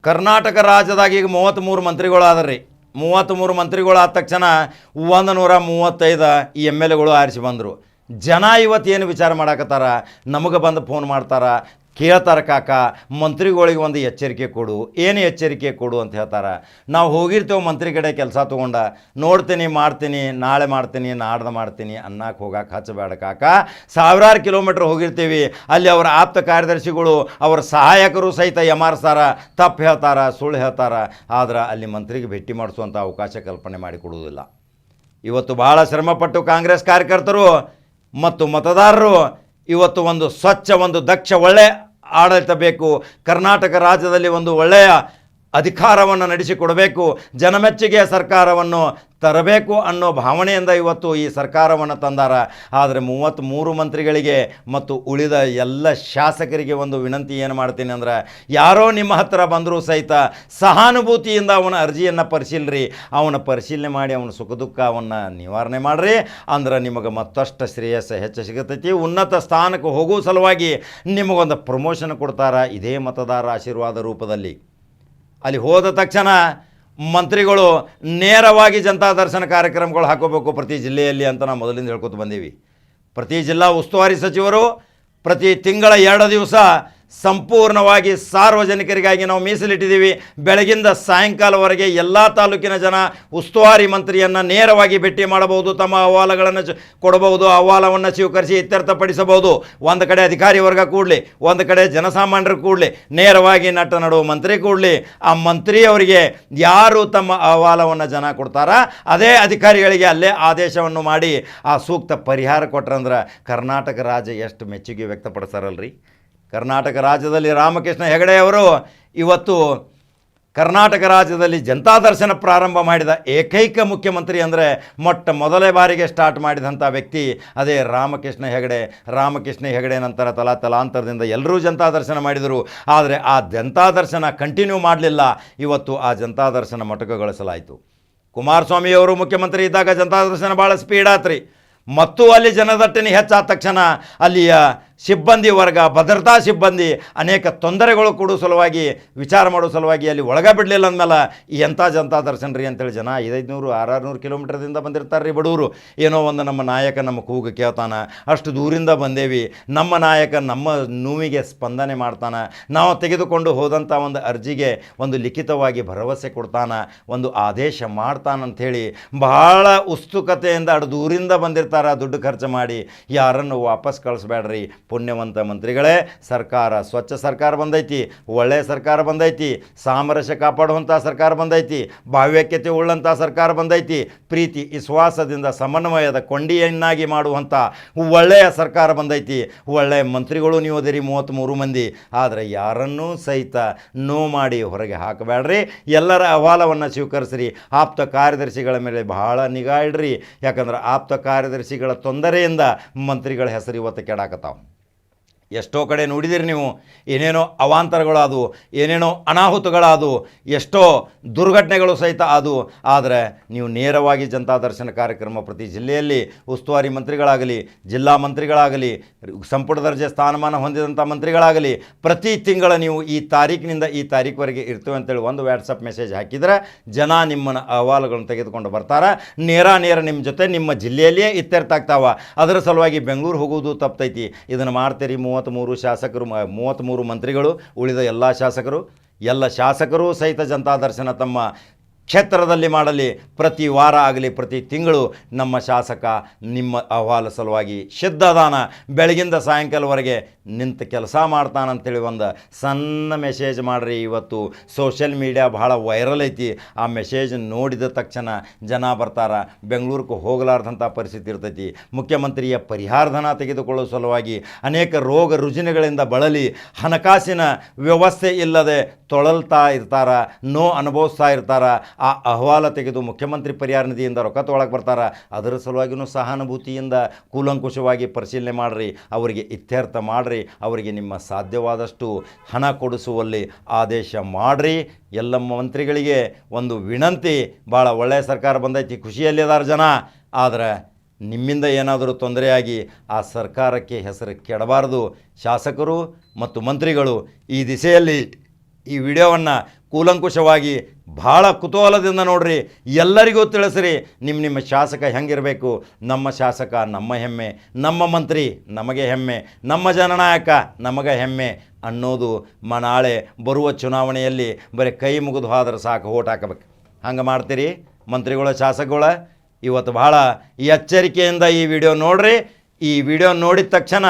ಕರ್ನಾಟಕ ರಾಜ್ಯದಾಗ ಈಗ 33 ಮಂತ್ರಿಗಳು ಆದ್ರಿ. 33 ಮಂತ್ರಿಗಳು ಆದ ತಕ್ಷಣ 135 MLAಗಳು ಆರಿಸಿ ಬಂದರು. ಜನ ಇವತ್ತು ಏನು ವಿಚಾರ ಮಾಡಕತ್ತಾರ, ನಮಗೆ ಬಂದು ಫೋನ್ ಮಾಡ್ತಾರ, ಕೇಳ್ತಾರೆ, ಕಾಕ ಮಂತ್ರಿಗಳಿಗೆ ಒಂದು ಎಚ್ಚರಿಕೆ ಕೊಡು, ಏನು ಎಚ್ಚರಿಕೆ ಕೊಡು ಅಂತ ಹೇಳ್ತಾರೆ. ನಾವು ಹೋಗಿರ್ತೇವೆ ಮಂತ್ರಿ ಕಡೆ ಕೆಲಸ ತೊಗೊಂಡ, ನೋಡ್ತೀನಿ, ಮಾಡ್ತೀನಿ, ನಾಳೆ ಮಾಡ್ತೀನಿ, ನಾಡ್ದು ಮಾಡ್ತೀನಿ ಅನ್ನಕ್ಕೆ ಹೋಗಕ್ಕೆ ಹಚ್ಚಬೇಡ ಕಾಕ. ಸಾವಿರಾರು ಕಿಲೋಮೀಟ್ರ್ ಹೋಗಿರ್ತೀವಿ, ಅಲ್ಲಿ ಅವರ ಆಪ್ತ ಕಾರ್ಯದರ್ಶಿಗಳು, ಅವರ ಸಹಾಯಕರು ಸಹಿತ ಯಮಾರಿಸ್ತಾರ, ತಪ್ಪು ಹೇಳ್ತಾರ, ಸುಳ್ಳು ಹೇಳ್ತಾರ. ಆದ್ರೆ ಅಲ್ಲಿ ಮಂತ್ರಿಗೆ ಭೇಟಿ ಮಾಡಿಸುವಂಥ ಅವಕಾಶ ಕಲ್ಪನೆ ಮಾಡಿಕೊಡುವುದಿಲ್ಲ. ಇವತ್ತು ಭಾಳ ಶ್ರಮಪಟ್ಟು ಕಾಂಗ್ರೆಸ್ ಕಾರ್ಯಕರ್ತರು ಮತ್ತು ಮತದಾರರು ಇವತ್ತು ಒಂದು ಸ್ವಚ್ಛ, ಒಂದು ದಕ್ಷ, ಒಳ್ಳೆ ಆಡಳಿತ ಬೇಕು, ಕರ್ನಾಟಕ ರಾಜ್ಯದಲ್ಲಿ ಒಂದು ಒಳ್ಳೆಯ ಅಧಿಕಾರವನ್ನು ನಡೆಸಿಕೊಡಬೇಕು, ಜನಮೆಚ್ಚುಗೆಯ ಸರ್ಕಾರವನ್ನು ತರಬೇಕು ಅನ್ನೋ ಭಾವನೆಯಿಂದ ಇವತ್ತು ಈ ಸರ್ಕಾರವನ್ನು ತಂದಾರ. ಆದರೆ 33 ಮಂತ್ರಿಗಳಿಗೆ ಮತ್ತು ಉಳಿದ ಎಲ್ಲ ಶಾಸಕರಿಗೆ ಒಂದು ವಿನಂತಿ ಏನು ಮಾಡ್ತೀನಿ ಅಂದ್ರೆ, ಯಾರೋ ನಿಮ್ಮ ಹತ್ತಿರ ಬಂದರೂ ಸಹಿತ ಸಹಾನುಭೂತಿಯಿಂದ ಅವನ ಅರ್ಜಿಯನ್ನು ಪರಿಶೀಲಿರಿ, ಅವನ ಪರಿಶೀಲನೆ ಮಾಡಿ ಅವನ ಸುಖ ದುಃಖ ಅವನ್ನು ನಿವಾರಣೆ ಮಾಡಿರಿ. ಅಂದ್ರೆ ನಿಮಗೆ ಮತ್ತಷ್ಟು ಶ್ರೇಯಸ್ಸು ಹೆಚ್ಚು ಸಿಗುತ್ತೈತಿ. ಉನ್ನತ ಸ್ಥಾನಕ್ಕೆ ಹೋಗುವ ಸಲುವಾಗಿ ನಿಮಗೊಂದು ಪ್ರಮೋಷನ್ ಕೊಡ್ತಾರೆ ಇದೇ ಮತದಾರ ಆಶೀರ್ವಾದ ರೂಪದಲ್ಲಿ. ಅಲ್ಲಿ ಹೋದ ತಕ್ಷಣ ಮಂತ್ರಿಗಳು ನೇರವಾಗಿ ಜನತಾ ದರ್ಶನ ಕಾರ್ಯಕ್ರಮಗಳು ಹಾಕೋಬೇಕು ಪ್ರತಿ ಜಿಲ್ಲೆಯಲ್ಲಿ ಅಂತ ನಾವು ಮೊದಲಿಂದ ಹೇಳ್ಕೊತ ಬಂದೀವಿ. ಪ್ರತಿ ಜಿಲ್ಲಾ ಉಸ್ತುವಾರಿ ಸಚಿವರು ಪ್ರತಿ ತಿಂಗಳ 2 ದಿವಸ ಸಂಪೂರ್ಣವಾಗಿ ಸಾರ್ವಜನಿಕರಿಗಾಗಿ ನಾವು ಮೀಸಲಿಟ್ಟಿದ್ದೀವಿ. ಬೆಳಗಿಂದ ಸಾಯಂಕಾಲವರೆಗೆ ಎಲ್ಲ ತಾಲೂಕಿನ ಜನ ಉಸ್ತುವಾರಿ ಮಂತ್ರಿಯನ್ನು ನೇರವಾಗಿ ಭೇಟಿ ಮಾಡಬಹುದು, ತಮ್ಮ ಅಹವಾಲುಗಳನ್ನು ಕೊಡಬಹುದು, ಅಹವಾಲವನ್ನು ಸ್ವೀಕರಿಸಿ ಇತ್ಯರ್ಥಪಡಿಸಬಹುದು. ಒಂದು ಕಡೆ ಅಧಿಕಾರಿ ವರ್ಗ ಕೂಡಲಿ, ಒಂದು ಕಡೆ ಜನಸಾಮಾನ್ಯರು ಕೂಡಲಿ, ನೇರವಾಗಿ ನಡುವ ಮಂತ್ರಿ ಕೂಡಲಿ. ಆ ಮಂತ್ರಿಯವರಿಗೆ ಯಾರು ತಮ್ಮ ಅಹವಾಲವನ್ನು ಜನ ಕೊಡ್ತಾರ ಅದೇ ಅಧಿಕಾರಿಗಳಿಗೆ ಅಲ್ಲೇ ಆದೇಶವನ್ನು ಮಾಡಿ ಆ ಸೂಕ್ತ ಪರಿಹಾರ ಕೊಟ್ರಂದ್ರೆ ಕರ್ನಾಟಕ ರಾಜ್ಯ ಎಷ್ಟು ಮೆಚ್ಚುಗೆ ವ್ಯಕ್ತಪಡಿಸ್ತಾರಲ್ರಿ. ಕರ್ನಾಟಕ ರಾಜ್ಯದಲ್ಲಿ ರಾಮಕೃಷ್ಣ ಹೆಗಡೆ ಅವರು ಇವತ್ತು ಕರ್ನಾಟಕ ರಾಜ್ಯದಲ್ಲಿ ಜನತಾ ದರ್ಶನ ಪ್ರಾರಂಭ ಮಾಡಿದ ಏಕೈಕ ಮುಖ್ಯಮಂತ್ರಿ ಅಂದರೆ ಮೊಟ್ಟ ಮೊದಲೇ ಬಾರಿಗೆ ಸ್ಟಾರ್ಟ್ ಮಾಡಿದಂಥ ವ್ಯಕ್ತಿ ಅದೇ ರಾಮಕೃಷ್ಣ ಹೆಗಡೆ. ರಾಮಕೃಷ್ಣ ಹೆಗಡೆ ನಂತರ ತಲಾಂತರದಿಂದ ಎಲ್ಲರೂ ಜನತಾ ದರ್ಶನ ಮಾಡಿದರು. ಆದರೆ ಆ ಜನತಾ ದರ್ಶನ ಕಂಟಿನ್ಯೂ ಮಾಡಲಿಲ್ಲ. ಇವತ್ತು ಆ ಜನತಾ ದರ್ಶನ ಮೊಟಕುಗೊಳಿಸಲಾಯಿತು. ಕುಮಾರಸ್ವಾಮಿಯವರು ಮುಖ್ಯಮಂತ್ರಿ ಇದ್ದಾಗ ಜನತಾ ದರ್ಶನ ಭಾಳ ಸ್ಪೀಡ್ ಆತ್ರಿ. ಮತ್ತು ಅಲ್ಲಿ ಜನದಟ್ಟಣೆ ಹೆಚ್ಚಾದ ತಕ್ಷಣ ಅಲ್ಲಿಯ ಸಿಬ್ಬಂದಿ ವರ್ಗ, ಭದ್ರತಾ ಸಿಬ್ಬಂದಿ ಅನೇಕ ತೊಂದರೆಗಳು ಕೊಡೋ ಸಲುವಾಗಿ, ವಿಚಾರ ಮಾಡೋ ಸಲುವಾಗಿ ಅಲ್ಲಿ ಒಳಗೆ ಬಿಡಲಿಲ್ಲ ಅಂದಮೇಲೆ ಎಂಥ ಜನತಾ ದರ್ಶನ ರೀ ಅಂತೇಳಿ ಜನ 500-600 ಕಿಲೋಮೀಟ್ರದಿಂದ ಬಂದಿರ್ತಾರೆ ರೀ ಬಡವರು. ಏನೋ ಒಂದು ನಮ್ಮ ನಾಯಕ ನಮ್ಮ ಕೂಗು ಕೇಳ್ತಾನ, ಅಷ್ಟು ದೂರಿಂದ ಬಂದೇವಿ, ನಮ್ಮ ನಾಯಕ ನಮ್ಮ ನೋವಿಗೆ ಸ್ಪಂದನೆ ಮಾಡ್ತಾನೆ, ನಾವು ತೆಗೆದುಕೊಂಡು ಹೋದಂಥ ಒಂದು ಅರ್ಜಿಗೆ ಒಂದು ಲಿಖಿತವಾಗಿ ಭರವಸೆ ಕೊಡ್ತಾನ, ಒಂದು ಆದೇಶ ಮಾಡ್ತಾನಂಥೇಳಿ ಭಾಳ ಉತ್ಸುಕತೆಯಿಂದ ಅಷ್ಟು ದೂರಿಂದ ಬಂದಿರ್ತಾರೆ. ದುಡ್ಡು ಖರ್ಚು ಮಾಡಿ ಯಾರನ್ನು ವಾಪಸ್ ಕಳಿಸ್ಬೇಡ್ರಿ ಪುಣ್ಯವಂತ ಮಂತ್ರಿಗಳೇ. ಸರ್ಕಾರ ಸ್ವಚ್ಛ ಸರ್ಕಾರ ಬಂದೈತಿ, ಒಳ್ಳೆಯ ಸರ್ಕಾರ ಬಂದೈತಿ, ಸಾಮರಸ್ಯ ಕಾಪಾಡುವಂಥ ಸರ್ಕಾರ ಬಂದೈತಿ, ಭಾವ್ಯಕ್ಯತೆ ಉಳ್ಳಂಥ ಸರ್ಕಾರ ಬಂದೈತಿ, ಪ್ರೀತಿ ವಿಶ್ವಾಸದಿಂದ ಸಮನ್ವಯದ ಕೊಂಡಿಯನ್ನಾಗಿ ಮಾಡುವಂಥ ಒಳ್ಳೆಯ ಸರ್ಕಾರ ಬಂದೈತಿ. ಒಳ್ಳೆಯ ಮಂತ್ರಿಗಳು ನೀವು ಅದಿರಿ 33 ಮಂದಿ. ಆದರೆ ಯಾರನ್ನೂ ಸಹಿತ ನೋ ಮಾಡಿ ಹೊರಗೆ ಹಾಕಬೇಡ್ರಿ, ಎಲ್ಲರ ಅಹವಾಲವನ್ನು ಸ್ವೀಕರಿಸ್ರಿ. ಆಪ್ತ ಕಾರ್ಯದರ್ಶಿಗಳ ಮೇಲೆ ಬಹಳ ನಿಗಾ ಇಡ್ರಿ. ಯಾಕಂದ್ರೆ ಆಪ್ತ ಕಾರ್ಯದರ್ಶಿಗಳ ತೊಂದರೆಯಿಂದ ಮಂತ್ರಿಗಳ ಹೆಸರು ಇವತ್ತು ಕೆಡಾಕತ್ತಾವ. ಎಷ್ಟೋ ಕಡೆ ನೋಡಿದಿರಿ ನೀವು, ಏನೇನೋ ಅವಾಂತರಗಳಾದವು, ಏನೇನೋ ಅನಾಹುತಗಳಾದವು, ಎಷ್ಟೋ ದುರ್ಘಟನೆಗಳು ಸಹಿತ ಆದವು. ಆದರೆ ನೀವು ನೇರವಾಗಿ ಜನತಾ ದರ್ಶನ ಕಾರ್ಯಕ್ರಮ ಪ್ರತಿ ಜಿಲ್ಲೆಯಲ್ಲಿ ಉಸ್ತುವಾರಿ ಮಂತ್ರಿಗಳಾಗಲಿ, ಜಿಲ್ಲಾ ಮಂತ್ರಿಗಳಾಗಲಿ, ಸಂಪುಟ ದರ್ಜೆ ಸ್ಥಾನಮಾನ ಹೊಂದಿದಂಥ ಮಂತ್ರಿಗಳಾಗಲಿ, ಪ್ರತಿ ತಿಂಗಳ ನೀವು ಈ ತಾರೀಕಿನಿಂದ ಈ ತಾರೀಕುವರೆಗೆ ಇರ್ತೇವೆ ಅಂತೇಳಿ ಒಂದು ವಾಟ್ಸಪ್ ಮೆಸೇಜ್ ಹಾಕಿದರೆ ಜನ ನಿಮ್ಮನ್ನು ಅಹವಾಲುಗಳನ್ನು ತೆಗೆದುಕೊಂಡು ಬರ್ತಾರೆ. ನೇರ ನಿಮ್ಮ ಜೊತೆ ನಿಮ್ಮ ಜಿಲ್ಲೆಯಲ್ಲಿಯೇ ಇತ್ಯರ್ಥ ಆಗ್ತಾವ. ಅದರ ಸಲುವಾಗಿ ಬೆಂಗಳೂರು ಹೋಗುವುದು ತಪ್ಪತೈತಿ. ಇದನ್ನು ಮಾಡ್ತೀರಿ 33 ಶಾಸಕರು, 33 ಮಂತ್ರಿಗಳು, ಉಳಿದ ಎಲ್ಲ ಶಾಸಕರು ಸಹಿತ ಜನತಾ ದರ್ಶನ ತಮ್ಮ ಕ್ಷೇತ್ರದಲ್ಲಿ ಮಾಡಲಿ. ಪ್ರತಿ ವಾರ ಆಗಲಿ, ಪ್ರತಿ ತಿಂಗಳು ನಮ್ಮ ಶಾಸಕ ನಿಮ್ಮ ಅಹವಾಲು ಸಲುವಾಗಿ ಸಿದ್ಧದಾನ, ಬೆಳಗಿಂದ ಸಾಯಂಕಾಲವರೆಗೆ ನಿಂತು ಕೆಲಸ ಮಾಡ್ತಾನಂತೇಳಿ ಒಂದು ಸಣ್ಣ ಮೆಸೇಜ್ ಮಾಡಿರಿ. ಇವತ್ತು ಸೋಷಿಯಲ್ ಮೀಡಿಯಾ ಭಾಳ ವೈರಲ್ ಐತಿ. ಆ ಮೆಸೇಜ್ ನೋಡಿದ ತಕ್ಷಣ ಜನ ಬರ್ತಾರೆ. ಬೆಂಗಳೂರಿಗೆ ಹೋಗಲಾರ್ದಂಥ ಪರಿಸ್ಥಿತಿ ಇರ್ತೈತಿ. ಮುಖ್ಯಮಂತ್ರಿಯ ಪರಿಹಾರಧನ ತೆಗೆದುಕೊಳ್ಳೋ ಸಲುವಾಗಿ ಅನೇಕ ರೋಗ ರುಜಿನಗಳಿಂದ ಬಳಲಿ ಹಣಕಾಸಿನ ವ್ಯವಸ್ಥೆ ಇಲ್ಲದೆ ತೊಳಲ್ತಾ ಇರ್ತಾರ, ಅನುಭವಿಸ್ತಾ ಇರ್ತಾರ. ಆ ಅಹವಾಲ ತೆಗೆದು ಮುಖ್ಯಮಂತ್ರಿ ಪರಿಹಾರ ನಿಧಿಯಿಂದ ರೊಕ್ಕ ತೊಗೊಳಕ್ಕೆ ಬರ್ತಾರೆ. ಅದರ ಸಲುವಾಗಿಯೂ ಸಹಾನುಭೂತಿಯಿಂದ ಕೂಲಂಕುಷವಾಗಿ ಪರಿಶೀಲನೆ ಮಾಡಿರಿ, ಅವರಿಗೆ ಇತ್ಯರ್ಥ ಮಾಡಿರಿ, ಅವರಿಗೆ ನಿಮ್ಮ ಸಾಧ್ಯವಾದಷ್ಟು ಹಣ ಕೊಡಿಸುವಲ್ಲಿ ಆದೇಶ ಮಾಡಿರಿ. ಎಲ್ಲ ಮಂತ್ರಿಗಳಿಗೆ ಒಂದು ವಿನಂತಿ, ಭಾಳ ಒಳ್ಳೆಯ ಸರ್ಕಾರ ಬಂದೈತಿ, ಖುಷಿಯಲ್ಲಿದ್ದಾರೆ ಜನ. ಆದರೆ ನಿಮ್ಮಿಂದ ಏನಾದರೂ ತೊಂದರೆಯಾಗಿ ಆ ಸರ್ಕಾರಕ್ಕೆ ಹೆಸರು ಕೆಡಬಾರದು. ಶಾಸಕರು ಮತ್ತು ಮಂತ್ರಿಗಳು ಈ ದಿಸೆಯಲ್ಲಿ ಈ ವಿಡಿಯೋವನ್ನು ಕೂಲಂಕುಷವಾಗಿ ಭಾಳ ಕುತೂಹಲದಿಂದ ನೋಡ್ರಿ, ಎಲ್ಲರಿಗೂ ತಿಳಿಸ್ರಿ ನಿಮ್ಮ ಶಾಸಕ ಹೆಂಗಿರಬೇಕು. ನಮ್ಮ ಶಾಸಕ ನಮ್ಮ ಹೆಮ್ಮೆ, ನಮ್ಮ ಮಂತ್ರಿ ನಮಗೆ ಹೆಮ್ಮೆ, ನಮ್ಮ ಜನನಾಯಕ ನಮಗೆ ಹೆಮ್ಮೆ ಅನ್ನೋದು ನಾಳೆ ಬರುವ ಚುನಾವಣೆಯಲ್ಲಿ ಬರೀ ಕೈ ಮುಗಿದು ಹೋದ್ರೆ ಸಾಕು ಓಟ್ ಹಾಕಬೇಕು. ಹಂಗೆ ಮಾಡ್ತೀರಿ ಮಂತ್ರಿಗಳ ಶಾಸಕಗಳ? ಇವತ್ತು ಭಾಳ ಎಚ್ಚರಿಕೆಯಿಂದ ಈ ವಿಡಿಯೋ ನೋಡ್ರಿ. ಈ ವಿಡಿಯೋ ನೋಡಿದ ತಕ್ಷಣ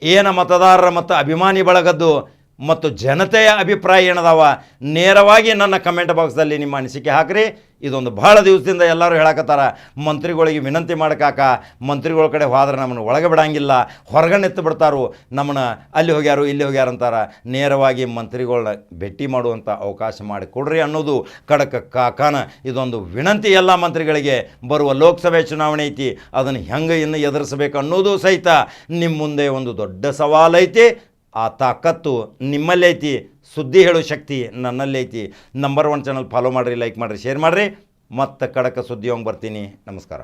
ಏನು ಮತದಾರರ ಮತ್ತು ಅಭಿಮಾನಿ ಬಳಗದ್ದು ಮತ್ತು ಜನತೆಯ ಅಭಿಪ್ರಾಯ ಏನದಾವ ನೇರವಾಗಿ ನನ್ನ ಕಮೆಂಟ್ ಬಾಕ್ಸ್ದಲ್ಲಿ ನಿಮ್ಮ ಅನಿಸಿಕೆ ಹಾಕಿರಿ. ಇದೊಂದು ಭಾಳ ದಿವಸದಿಂದ ಎಲ್ಲರೂ ಹೇಳಕತ್ತಾರ, ಮಂತ್ರಿಗಳಿಗೆ ವಿನಂತಿ ಮಾಡೋಕ್ಕಾಕ, ಮಂತ್ರಿಗಳ ಕಡೆ ಹೋದ್ರೆ ನಮ್ಮನ್ನು ಒಳಗೆ ಬಿಡಂಗಿಲ್ಲ, ಹೊರಗಡೆ ಎತ್ತು ಬಿಡ್ತಾರೋ, ನಮ್ಮನ್ನು ಅಲ್ಲಿ ಹೋಗ್ಯಾರು ಇಲ್ಲಿ ಹೋಗ್ಯಾರ ಅಂತಾರೆ. ನೇರವಾಗಿ ಮಂತ್ರಿಗಳನ್ನ ಭೇಟಿ ಮಾಡುವಂಥ ಅವಕಾಶ ಮಾಡಿಕೊಡ್ರಿ ಅನ್ನೋದು ಖಡಕ್ ಕಾಕಾನ ಇದೊಂದು ವಿನಂತಿ ಎಲ್ಲ ಮಂತ್ರಿಗಳಿಗೆ. ಬರುವ ಲೋಕಸಭೆ ಚುನಾವಣೆ ಐತಿ, ಅದನ್ನು ಹೆಂಗೆ ಇನ್ನು ಎದುರಿಸಬೇಕು ಅನ್ನೋದು ಸಹಿತ ನಿಮ್ಮ ಮುಂದೆ ಒಂದು ದೊಡ್ಡ ಸವಾಲೈತಿ. ಆ ತಾಕತ್ತು ನಿಮ್ಮಲ್ಲೈತಿ, ಸುದ್ದಿ ಹೇಳೋ ಶಕ್ತಿ ನನ್ನಲ್ಲೈತಿ. ನಂಬರ್ 1 ಚಾನಲ್ ಫಾಲೋ ಮಾಡಿರಿ, ಲೈಕ್ ಮಾಡಿರಿ, ಶೇರ್ ಮಾಡಿರಿ. ಮತ್ತು ಖಡಕ್ ಸುದ್ದಿ ಹೋಗಿ ಬರ್ತೀನಿ. ನಮಸ್ಕಾರ.